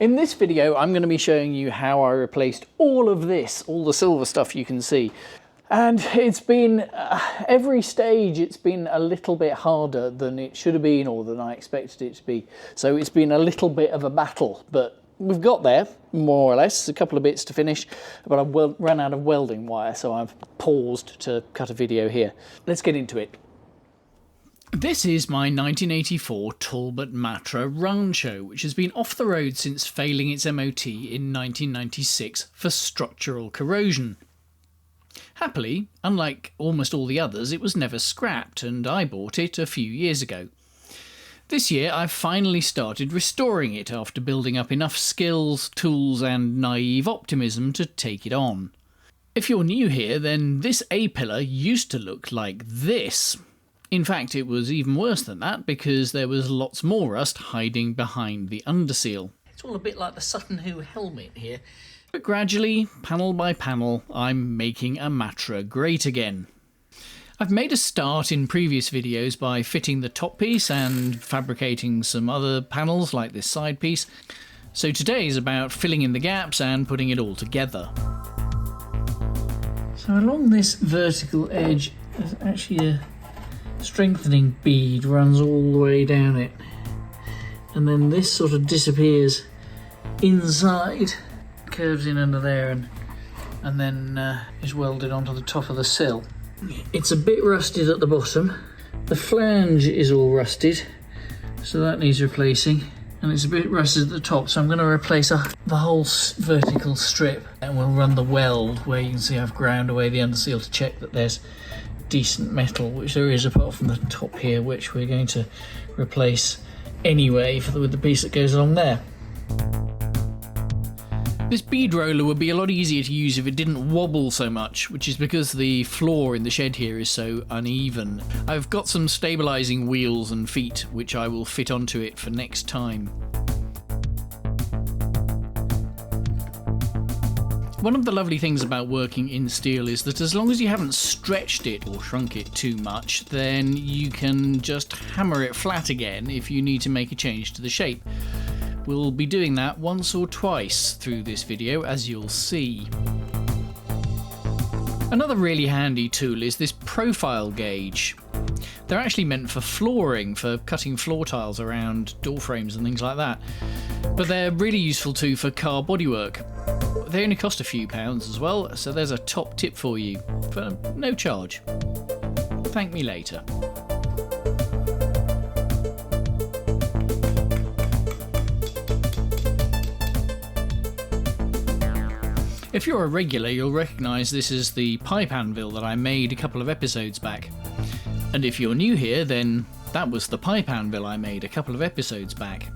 In this video, I'm going to be showing you how I replaced all of this, all the silver stuff you can see. And it's been, every stage it's been a little bit harder than it should have been or than I expected it to be. So it's been a little bit of a battle, but we've got there, more or less. A couple of bits to finish, but I've run out of welding wire, so I've paused to cut a video here. Let's get into it. This is my 1984 Talbot Matra Rancho, which has been off the road since failing its MOT in 1996 for structural corrosion. Happily, unlike almost all the others, it was never scrapped, and I bought it a few years ago. This year I've finally started restoring it after building up enough skills, tools and naive optimism to take it on. If you're new here, then this A-pillar used to look like this. In fact, it was even worse than that because there was lots more rust hiding behind the underseal. It's all a bit like the Sutton Hoo helmet here. But gradually, panel by panel, I'm making a Matra great again. I've made a start in previous videos by fitting the top piece and fabricating some other panels like this side piece. So today is about filling in the gaps and putting it all together. So along this vertical edge, there's actually a strengthening bead runs all the way down it, and then this sort of disappears inside, curves in under there, and then is welded onto the top of the sill. It's a bit rusted at the bottom. The flange is all rusted, so that needs replacing, and it's a bit rusted at the top, so I'm going to replace the whole vertical strip, and we'll run the weld where you can see I've ground away the underseal to check that there's decent metal, which there is apart from the top here, which we're going to replace anyway with the piece that goes along there. This bead roller would be a lot easier to use if it didn't wobble so much, which is because the floor in the shed here is so uneven. I've got some stabilising wheels and feet which I will fit onto it for next time. One of the lovely things about working in steel is that as long as you haven't stretched it or shrunk it too much, then you can just hammer it flat again if you need to make a change to the shape. We'll be doing that once or twice through this video, as you'll see. Another really handy tool is this profile gauge. They're actually meant for flooring, for cutting floor tiles around door frames and things like that. But they're really useful too for car bodywork. They only cost a few pounds as well, so there's a top tip for you, for no charge. Thank me later. If you're a regular, you'll recognise this as the pipe anvil that I made a couple of episodes back. And if you're new here, then that was the pipe anvil I made a couple of episodes back.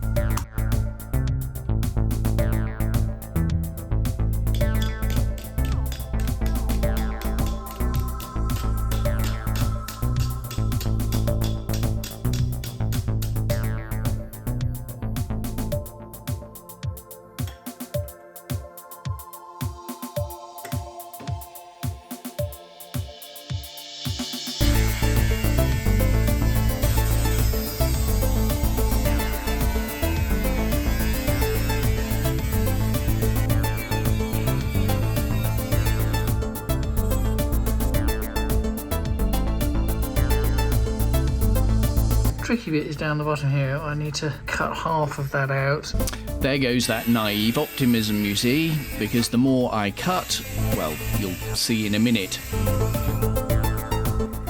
Tricky bit is down the bottom here. I need to cut half of that out. There goes that naive optimism, you see, because the more I cut, well, you'll see in a minute.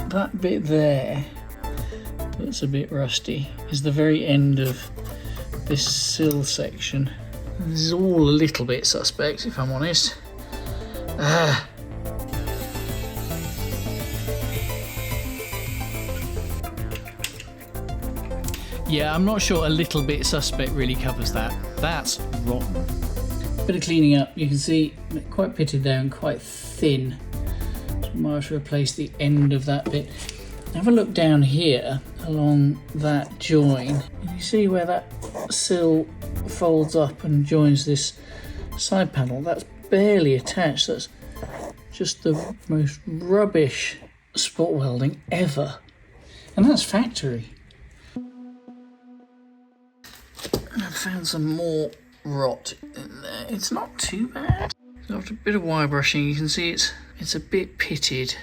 That bit there, that's a bit rusty, is the very end of this sill section. This is all a little bit suspect, if I'm honest. Yeah, I'm not sure a little bit suspect really covers that. That's rotten. Bit of cleaning up. You can see quite pitted there and quite thin. So I might have to replace the end of that bit. Have a look down here along that join. You see where that sill folds up and joins this side panel? That's barely attached. That's just the most rubbish spot welding ever. And that's factory. I've found some more rot in there. It's not too bad. So after a bit of wire brushing, you can see it's a bit pitted.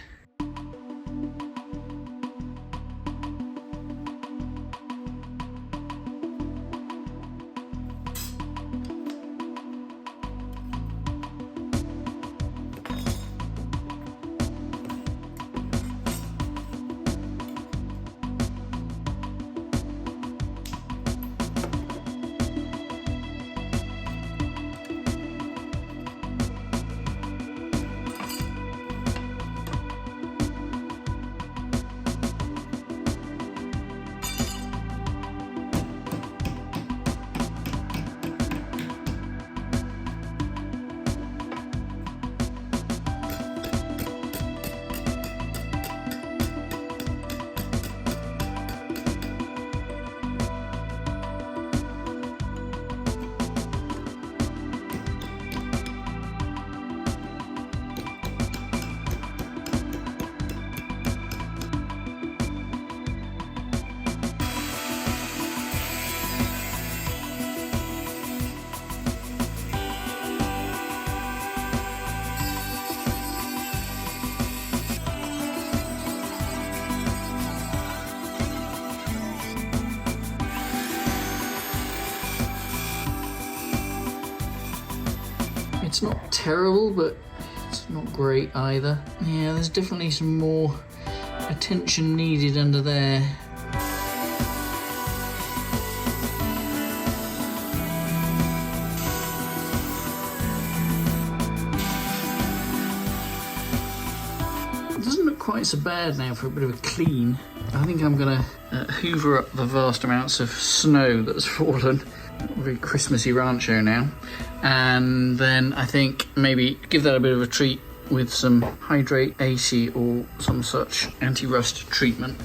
It's not terrible, but it's not great either. Yeah, there's definitely some more attention needed under there. It doesn't look quite so bad now for a bit of a clean. I think I'm gonna hoover up the vast amounts of snow that's fallen. Very Christmassy Rancho now, and then I think maybe give that a bit of a treat with some Hydrate 80 or some such anti-rust treatment.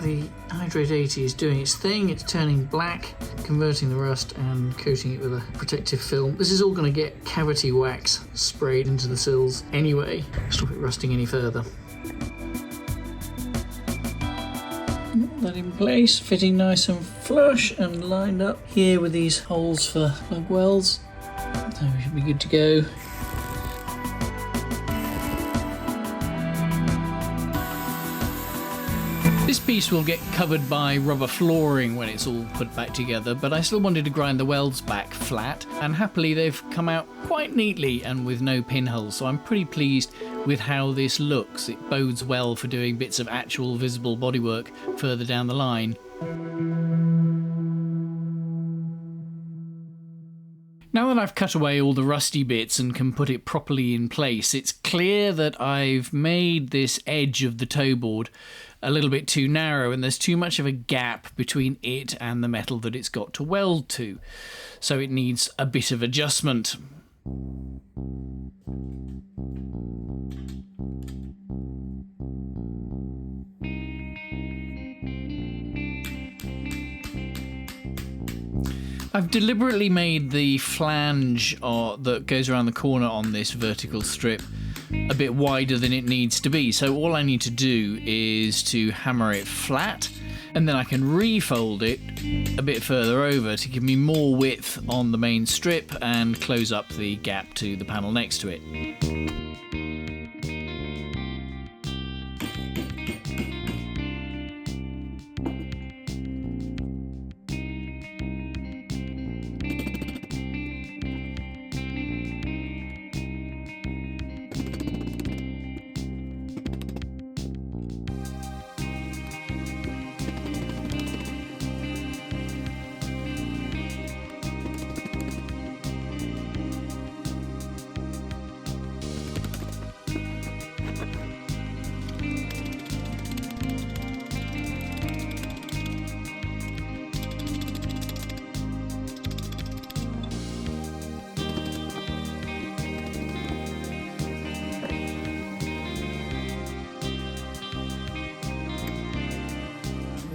The Hydrate 80 is doing its thing. It's turning black, converting the rust and coating it with a protective film. This is all going to get cavity wax sprayed into the sills anyway, stop it rusting any further. That in place, fitting nice and flush and lined up here with these holes for plug wells. So we should be good to go. This piece will get covered by rubber flooring when it's all put back together, but I still wanted to grind the welds back flat, and happily they've come out quite neatly and with no pinholes, so I'm pretty pleased with how this looks. It bodes well for doing bits of actual visible bodywork further down the line. Now that I've cut away all the rusty bits and can put it properly in place, it's clear that I've made this edge of the toeboard a little bit too narrow, and there's too much of a gap between it and the metal that it's got to weld to. So it needs a bit of adjustment. I've deliberately made the flange that goes around the corner on this vertical strip a bit wider than it needs to be, so all I need to do is to hammer it flat, and then I can refold it a bit further over to give me more width on the main strip and close up the gap to the panel next to it.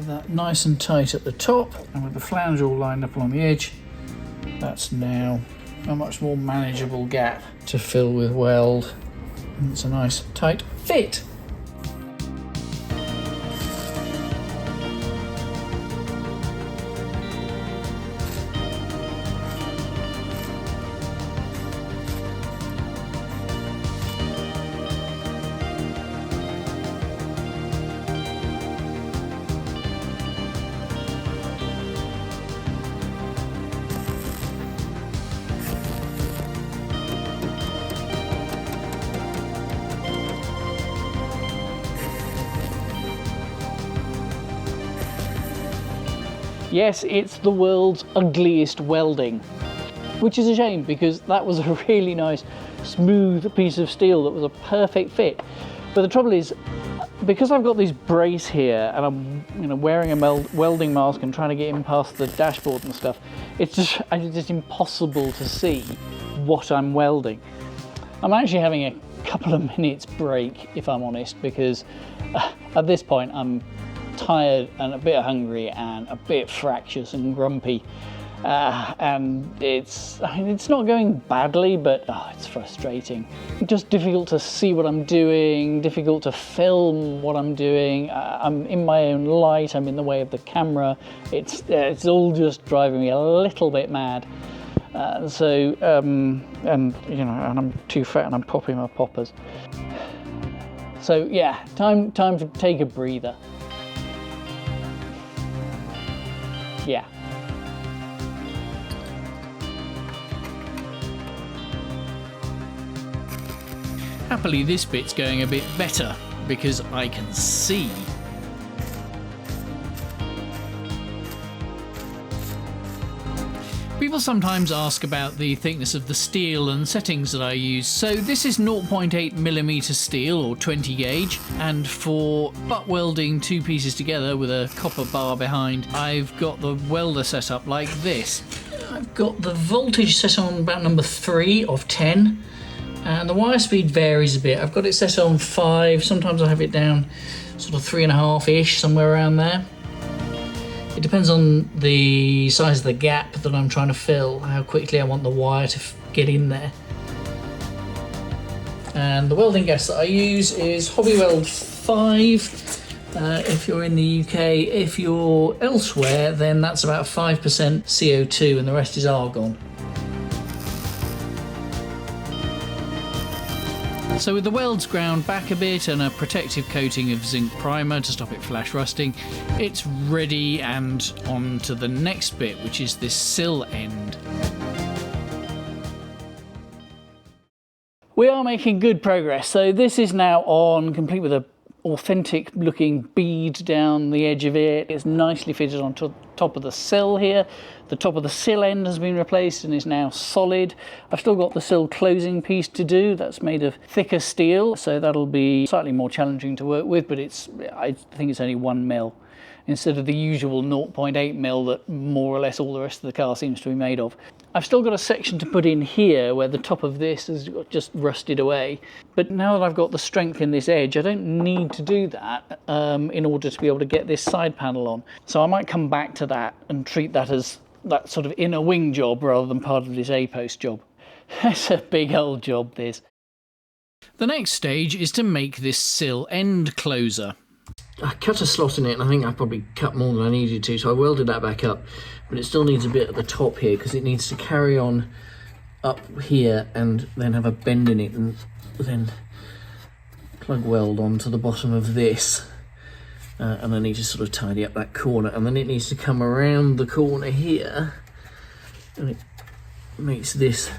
That nice and tight at the top, and with the flange all lined up along the edge, that's now a much more manageable gap to fill with weld. And it's a nice tight fit. Yes, it's the world's ugliest welding, which is a shame because that was a really nice, smooth piece of steel that was a perfect fit. But the trouble is, because I've got this brace here and I'm wearing a welding mask and trying to get in past the dashboard and stuff, it's just impossible to see what I'm welding. I'm actually having a couple of minutes break, if I'm honest, because at this point I'm tired and a bit hungry and a bit fractious and grumpy, and it's not going badly, but it's frustrating. Just difficult to see what I'm doing, difficult to film what I'm doing. I'm in my own light, I'm in the way of the camera. It's all just driving me a little bit mad. And I'm too fat and I'm popping my poppers. So yeah, time to take a breather. Yeah. Happily, this bit's going a bit better because I can see. People sometimes ask about the thickness of the steel and settings that I use. So this is 0.8mm steel or 20 gauge, and for butt welding two pieces together with a copper bar behind, I've got the welder set up like this. I've got the voltage set on about number 3 of 10, and the wire speed varies a bit. I've got it set on 5, sometimes I have it down sort of 3.5-ish, somewhere around there. It depends on the size of the gap that I'm trying to fill, how quickly I want the wire to get in there. And the welding gas that I use is Hobbyweld 5 if you're in the UK. If you're elsewhere, then that's about 5% CO2 and the rest is argon. So with the welds ground back a bit and a protective coating of zinc primer to stop it flash rusting, it's ready and on to the next bit, which is this sill end. We are making good progress. So this is now on, complete with a authentic looking bead down the edge of it. It's nicely fitted on top of the sill here. The top of the sill end has been replaced and is now solid. I've still got the sill closing piece to do. That's made of thicker steel, so that'll be slightly more challenging to work with, but I think it's only 1 mil instead of the usual 0.8 mil that more or less all the rest of the car seems to be made of. I've still got a section to put in here where the top of this has just rusted away, but now that I've got the strength in this edge, I don't need to do that in order to be able to get this side panel on. So I might come back to that and treat that as that sort of inner wing job rather than part of this A-post job. It's a big old job, this. The next stage is to make this sill end closer. I cut a slot in it, and I think I probably cut more than I needed to, so I welded that back up, but it still needs a bit at the top here because it needs to carry on up here and then have a bend in it and then plug weld onto the bottom of this. And I need to sort of tidy up that corner, and then it needs to come around the corner here, and it makes this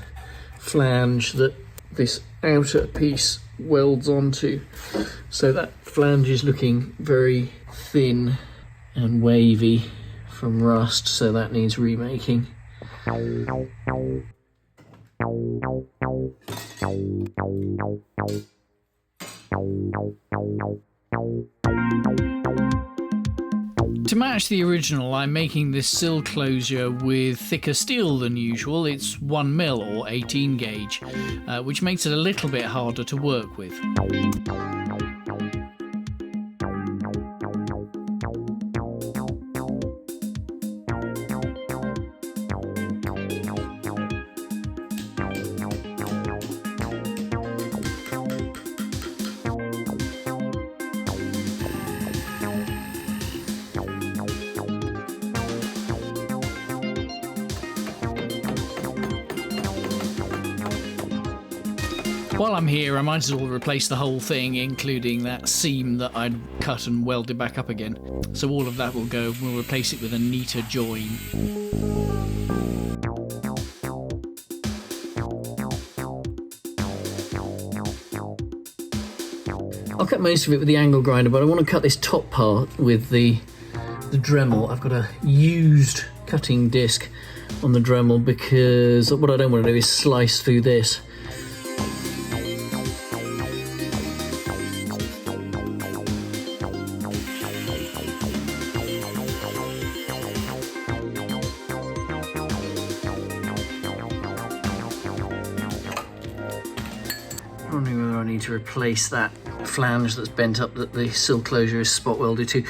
flange that this outer piece welds onto. So that flange is looking very thin and wavy from rust, so that needs remaking. To match the original, I'm making this sill closure with thicker steel than usual. It's 1 mil or 18 gauge, which makes it a little bit harder to work with. While I'm here, I might as well replace the whole thing, including that seam that I'd cut and welded back up again. So all of that will go, we'll replace it with a neater join. I'll cut most of it with the angle grinder, but I want to cut this top part with the Dremel. I've got a used cutting disc on the Dremel because what I don't want to do is slice through this. I'm wondering whether I need to replace that flange that's bent up that the sill closure is spot welded to.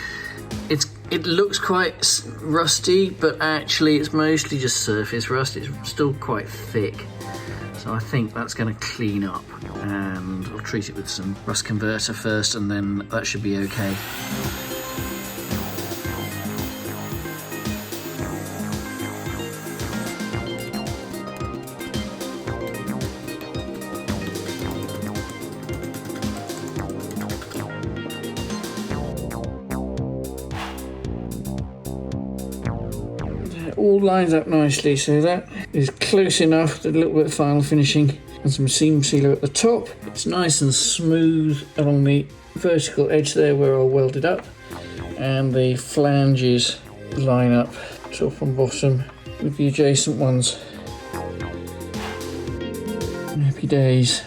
It looks quite rusty, but actually it's mostly just surface rust. It's still quite thick. So I think that's going to clean up, and I'll treat it with some rust converter first, and then that should be okay. All lines up nicely, so that is close enough. A little bit of final finishing and some seam sealer at the top. It's nice and smooth along the vertical edge there where I'll weld it up, and the flanges line up top and bottom with the adjacent ones. Happy days.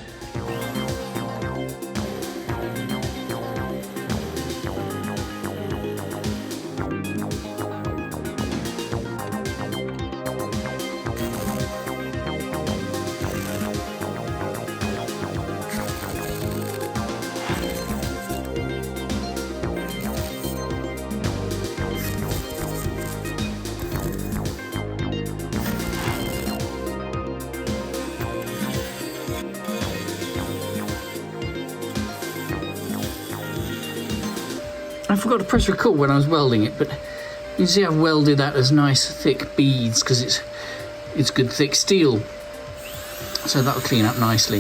I forgot to press record when I was welding it, but you can see I've welded that as nice thick beads because it's good thick steel, so that'll clean up nicely.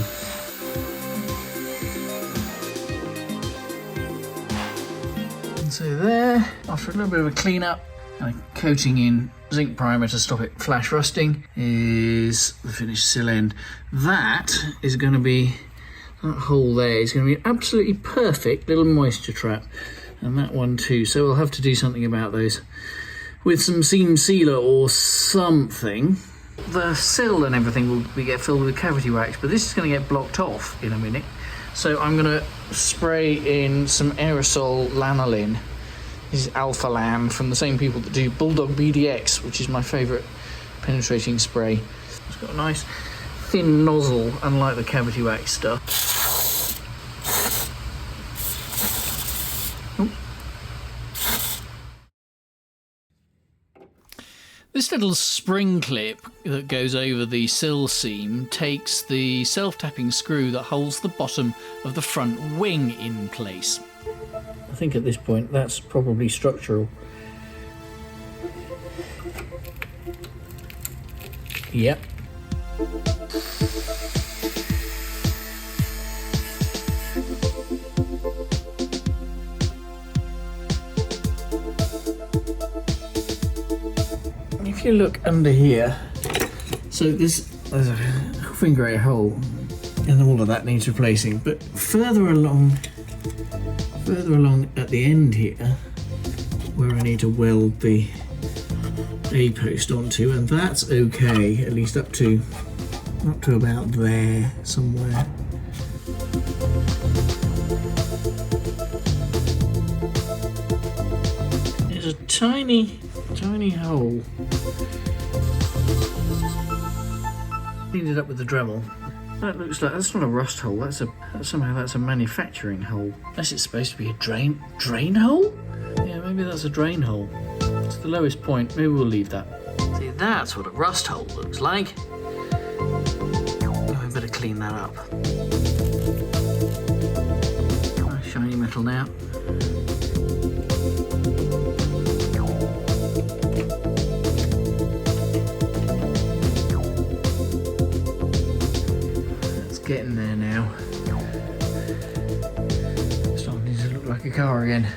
And so there, after a little bit of a clean up and a coating in zinc primer to stop it flash rusting, is the finished sill end. That is going to be, that hole there is going to be an absolutely perfect little moisture trap. And that one too, so we'll have to do something about those with some seam sealer or something. The sill and everything will get filled with cavity wax, but this is going to get blocked off in a minute. So I'm going to spray in some aerosol lanolin. This is Alpha Lan from the same people that do Bulldog BDX, which is my favourite penetrating spray. It's got a nice thin nozzle, unlike the cavity wax stuff. This little spring clip that goes over the sill seam takes the self-tapping screw that holds the bottom of the front wing in place. I think at this point that's probably structural. Yep. If you look under here, so there's a finger eight hole, and all of that needs replacing. But further along at the end here, where I need to weld the A post onto, and that's okay, at least up to about there somewhere. There's a tiny hole. Cleaned it up with the Dremel. That looks like, that's not a rust hole, somehow that's a manufacturing hole. Unless it's supposed to be a drain hole? Yeah, maybe that's a drain hole. It's the lowest point, maybe we'll leave that. See, that's what a rust hole looks like. Oh, I better clean that up. Nice shiny metal now. getting there now. Starting to look like a car again.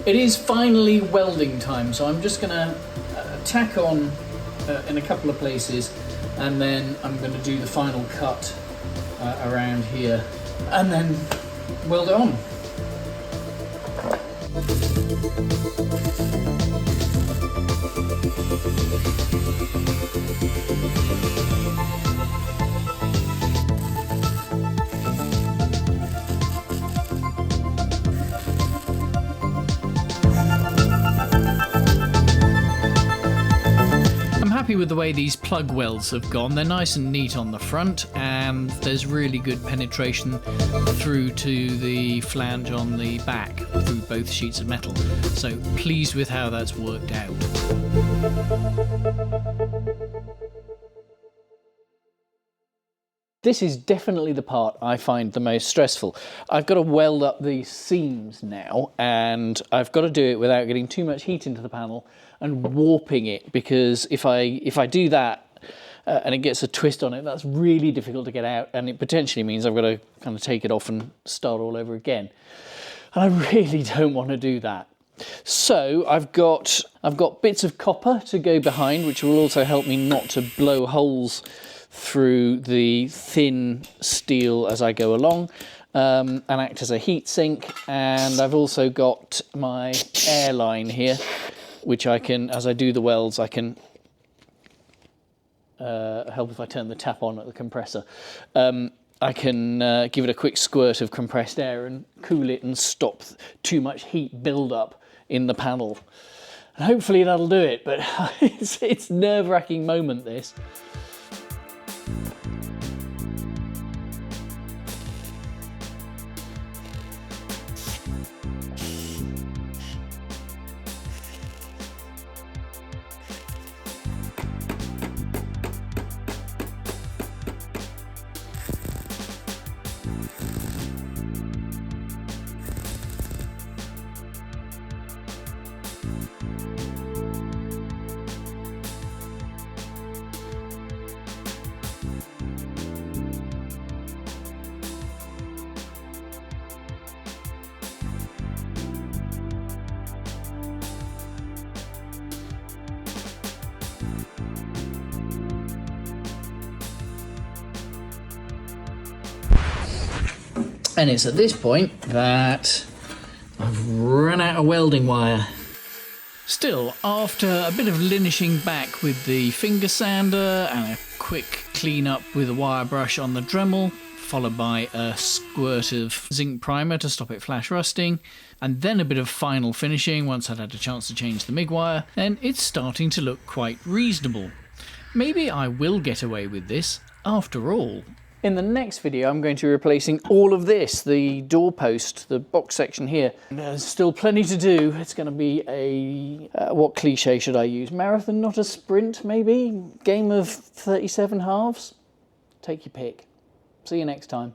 It is finally welding time, so I'm just going to tack on in a couple of places, and then I'm going to do the final cut around here, and then weld it on. Happy with the way these plug welds have gone. They're nice and neat on the front, and there's really good penetration through to the flange on the back through both sheets of metal. So pleased with how that's worked out. This is definitely the part I find the most stressful. I've got to weld up these seams now, and I've got to do it without getting too much heat into the panel and warping it, because if I do that and it gets a twist on it, that's really difficult to get out, and it potentially means I've got to kind of take it off and start all over again. And I really don't want to do that. So I've got bits of copper to go behind, which will also help me not to blow holes through the thin steel as I go along, and act as a heat sink. And I've also got my air line here, which I can, as I do the welds, I can help if I turn the tap on at the compressor. I can give it a quick squirt of compressed air and cool it and stop too much heat build up in the panel. And hopefully that'll do it, but it's a nerve-wracking moment, this. And it's at this point that I've run out of welding wire. Still, after a bit of linishing back with the finger sander and a quick clean up with a wire brush on the Dremel, followed by a squirt of zinc primer to stop it flash rusting, and then a bit of final finishing once I'd had a chance to change the MIG wire, then it's starting to look quite reasonable. Maybe I will get away with this after all. In the next video, I'm going to be replacing all of this, the doorpost, the box section here. There's still plenty to do. It's going to be a, what cliche should I use? Marathon, not a sprint, maybe? Game of 37 halves? Take your pick. See you next time.